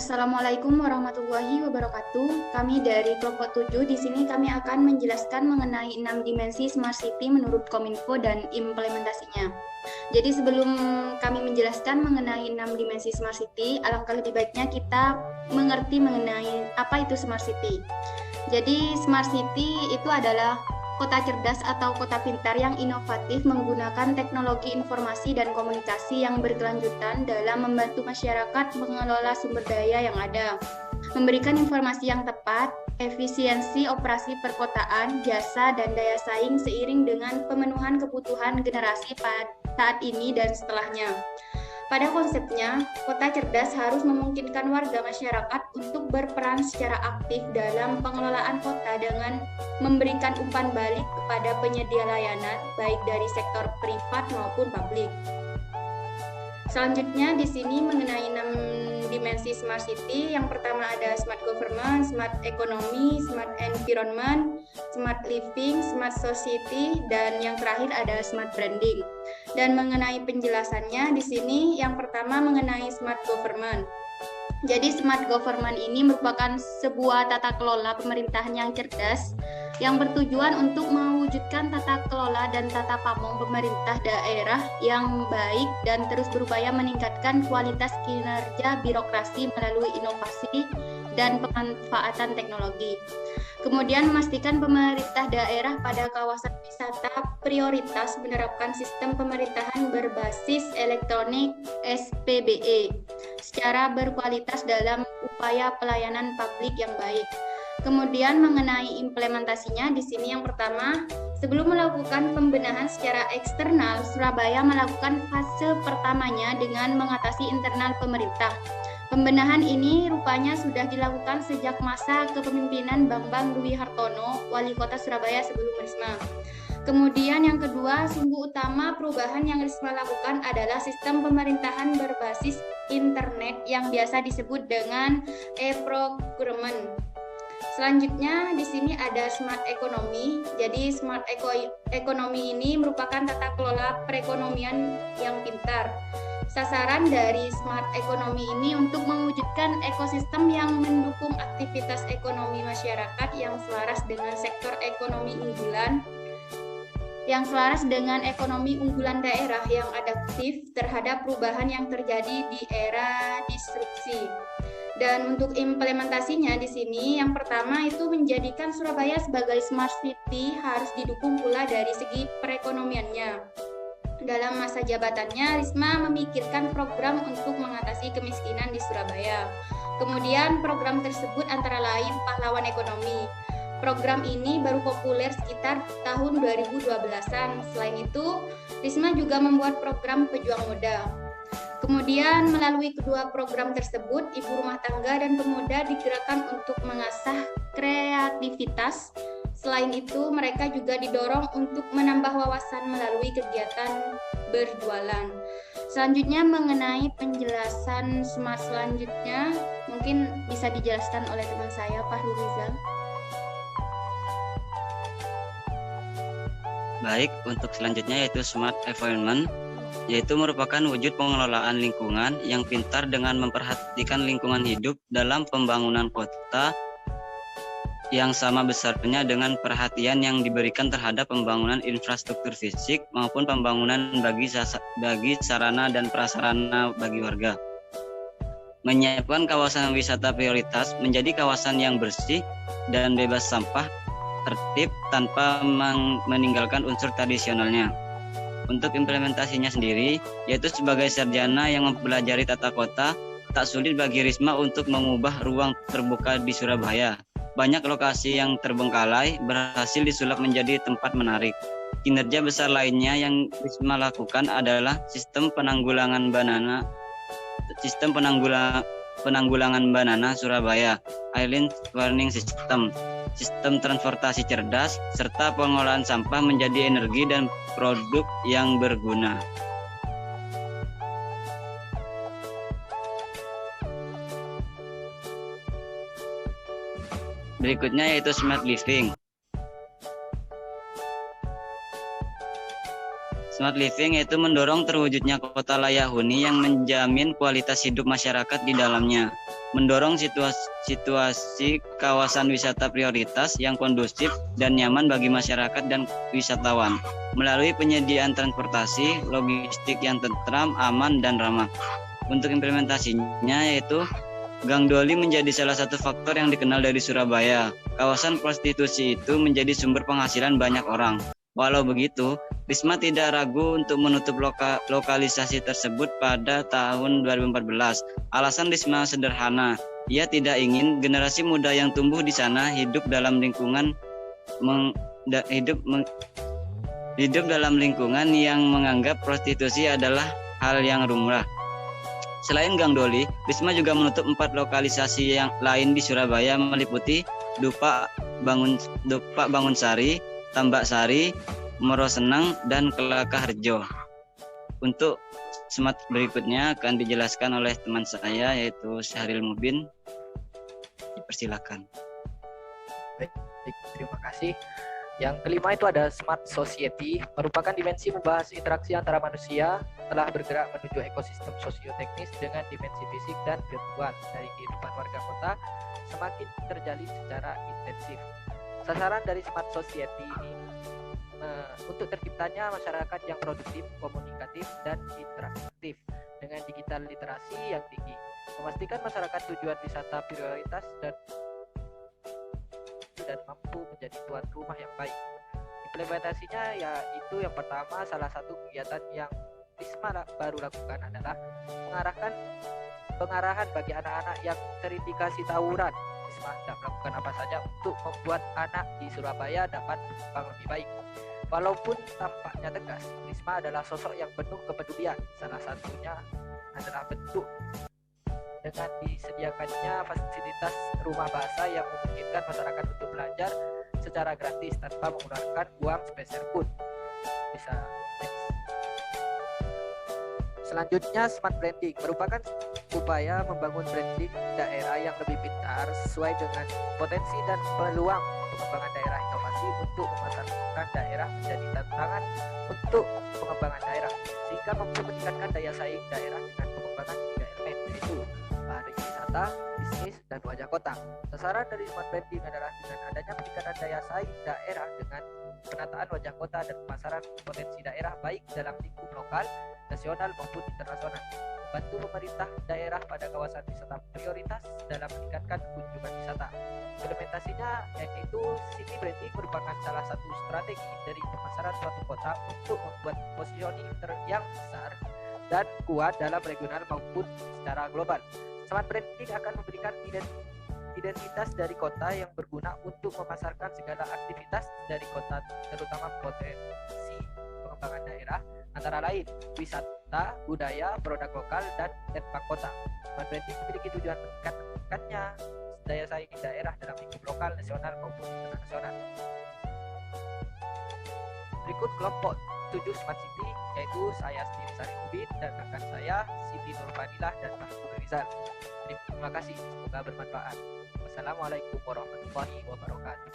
Assalamualaikum warahmatullahi wabarakatuh. Kami dari kelompok 7 di sini kami akan menjelaskan mengenai 6 dimensi Smart City menurut Kominfo dan implementasinya. Jadi sebelum kami menjelaskan mengenai 6 dimensi Smart City, alangkah lebih baiknya kita mengerti mengenai apa itu Smart City. Jadi Smart City itu adalah kota cerdas atau kota pintar yang inovatif menggunakan teknologi informasi dan komunikasi yang berkelanjutan dalam membantu masyarakat mengelola sumber daya yang ada, memberikan informasi yang tepat, efisiensi operasi perkotaan, jasa, dan daya saing seiring dengan pemenuhan kebutuhan generasi saat ini dan setelahnya. Pada konsepnya, kota cerdas harus memungkinkan warga masyarakat untuk berperan secara aktif dalam pengelolaan kota dengan memberikan umpan balik kepada penyedia layanan, baik dari sektor privat maupun publik. Selanjutnya di sini mengenai 6 dimensi Smart City. Yang pertama ada Smart Government, Smart Economy, Smart Environment, Smart Living, Smart Society, dan yang terakhir ada Smart Branding. Dan mengenai penjelasannya di sini yang pertama mengenai Smart Government. Jadi Smart Government ini merupakan sebuah tata kelola pemerintahan yang cerdas yang bertujuan untuk mewujudkan tata kelola dan tata pamong pemerintah daerah yang baik dan terus berupaya meningkatkan kualitas kinerja birokrasi melalui inovasi dan pemanfaatan teknologi. Kemudian memastikan pemerintah daerah pada kawasan wisata prioritas menerapkan sistem pemerintahan berbasis elektronik SPBE secara berkualitas dalam upaya pelayanan publik yang baik. Kemudian mengenai implementasinya di sini yang pertama, sebelum melakukan pembenahan secara eksternal, Surabaya melakukan fase pertamanya dengan mengatasi internal pemerintah. Pembenahan ini rupanya sudah dilakukan sejak masa kepemimpinan Bambang Dwi Hartono, Wali Kota Surabaya sebelum Risma. Kemudian yang kedua, sumber utama perubahan yang Risma lakukan adalah sistem pemerintahan berbasis internet yang biasa disebut dengan e-procurement. Selanjutnya di sini ada Smart Economy. Jadi Smart Economy ini merupakan tata kelola perekonomian yang pintar. Sasaran dari Smart Economy ini untuk mewujudkan ekosistem yang mendukung aktivitas ekonomi masyarakat yang selaras dengan sektor ekonomi unggulan, daerah yang adaptif terhadap perubahan yang terjadi di era disrupsi. Dan untuk implementasinya di sini yang pertama itu menjadikan Surabaya sebagai Smart City harus didukung pula dari segi perekonomiannya. Dalam masa jabatannya, Risma memikirkan program untuk mengatasi kemiskinan di Surabaya. Kemudian program tersebut antara lain Pahlawan Ekonomi. Program ini baru populer sekitar tahun 2012-an. Selain itu, Risma juga membuat program Pejuang Muda. Kemudian melalui kedua program tersebut, ibu rumah tangga dan pemuda digerakkan untuk mengasah kreativitas. Selain itu, mereka juga didorong untuk menambah wawasan melalui kegiatan berjualan. Selanjutnya mengenai penjelasan Smart selanjutnya, mungkin bisa dijelaskan oleh teman saya, Fahru Rizal. Baik, untuk selanjutnya yaitu Smart Environment, yaitu merupakan wujud pengelolaan lingkungan yang pintar dengan memperhatikan lingkungan hidup dalam pembangunan kota yang sama besarnya dengan perhatian yang diberikan terhadap pembangunan infrastruktur fisik maupun pembangunan bagi sarana dan prasarana bagi warga. Menyiapkan kawasan wisata prioritas menjadi kawasan yang bersih dan bebas sampah, tertib tanpa meninggalkan unsur tradisionalnya. Untuk implementasinya sendiri, yaitu sebagai sarjana yang mempelajari tata kota, tak sulit bagi Risma untuk mengubah ruang terbuka di Surabaya. Banyak lokasi yang terbengkalai berhasil disulap menjadi tempat menarik. Kinerja besar lainnya yang Risma lakukan adalah sistem penanggulangan banana Surabaya, Island Warning System, sistem transportasi cerdas, serta pengolahan sampah menjadi energi dan produk yang berguna. Berikutnya yaitu Smart Living. Smart Living yaitu mendorong terwujudnya kota layak huni yang menjamin kualitas hidup masyarakat di dalamnya. mendorong situasi kawasan wisata prioritas yang kondusif dan nyaman bagi masyarakat dan wisatawan melalui penyediaan transportasi, logistik yang tentram, aman, dan ramah. Untuk implementasinya yaitu Gang Doli menjadi salah satu faktor yang dikenal dari Surabaya. Kawasan prostitusi itu menjadi sumber penghasilan banyak orang. Walau begitu, Risma tidak ragu untuk menutup lokalisasi tersebut pada tahun 2014. Alasan Risma sederhana, ia tidak ingin generasi muda yang tumbuh di sana hidup dalam lingkungan yang menganggap prostitusi adalah hal yang lumrah. Selain Gang Doli, Risma juga menutup 4 lokalisasi yang lain di Surabaya meliputi Dupak Bangunsari, Tambak Sari, Morosenang, dan Kelaka Harjo. Untuk smart berikutnya akan dijelaskan oleh teman saya yaitu Syahril Mubin. Dipersilakan. Baik, terima kasih. Yang kelima itu ada Smart Society, merupakan dimensi membahas interaksi antara manusia telah bergerak menuju ekosistem sosioteknis dengan dimensi fisik dan virtual dari kehidupan warga kota semakin terjalin secara intensif. Sasaran dari Smart Society ini untuk terciptanya masyarakat yang produktif, komunikatif, dan interaktif dengan digital literasi yang tinggi, memastikan masyarakat tujuan wisata prioritas dan mampu menjadi tuan rumah yang baik. Implementasinya yaitu yang pertama, salah satu kegiatan yang Risma baru lakukan adalah pengarahan bagi anak-anak yang terindikasi tawuran. Risma hendak melakukan apa saja untuk membuat anak di Surabaya dapat berkembang lebih baik. Walaupun tampaknya tegas, Risma adalah sosok yang penuh kepedulian. Salah satunya adalah bentuk dengan disediakannya fasilitas rumah bahasa yang memungkinkan masyarakat untuk belajar secara gratis tanpa mengeluarkan uang sepeser pun. Bisa next. Selanjutnya, Smart Branding merupakan upaya membangun branding daerah yang lebih pintar sesuai dengan potensi dan peluang pengembangan daerah inovasi untuk memasarkan daerah menjadi tantangan untuk pengembangan daerah sehingga mampu meningkatkan daya saing daerah dengan pengembangan 3 elemen yaitu pariwisata, bisnis, dan wajah kota. Sasaran dari Smart Branding adalah dengan adanya peningkatan daya saing daerah dengan penataan wajah kota dan pemasaran potensi daerah baik dalam lingkup lokal, nasional maupun internasional. Membantu pemerintah daerah pada kawasan wisata prioritas dalam meningkatkan kunjungan wisata. Implementasinya yaitu City Branding merupakan salah satu strategi dari pemasaran suatu kota untuk membuat positioning yang besar dan kuat dalam regional maupun secara global. Smart Branding akan memberikan identitas dari kota yang berguna untuk memasarkan segala aktivitas dari kota, terutama potensi pengembangan daerah, antara lain wisata, budaya, produk lokal, dan landmark kota. Smart Branding memiliki tujuan meningkatkannya daya saing daerah dalam lingkup lokal, nasional, maupun internasional. Berikut kelompok 7 Smart City, yaitu saya sendiri Sari Ubin dan rekan saya Siti Nurfadilah dan Mahfud Rizal. Terima kasih, semoga bermanfaat. Wassalamualaikum warahmatullahi wabarakatuh.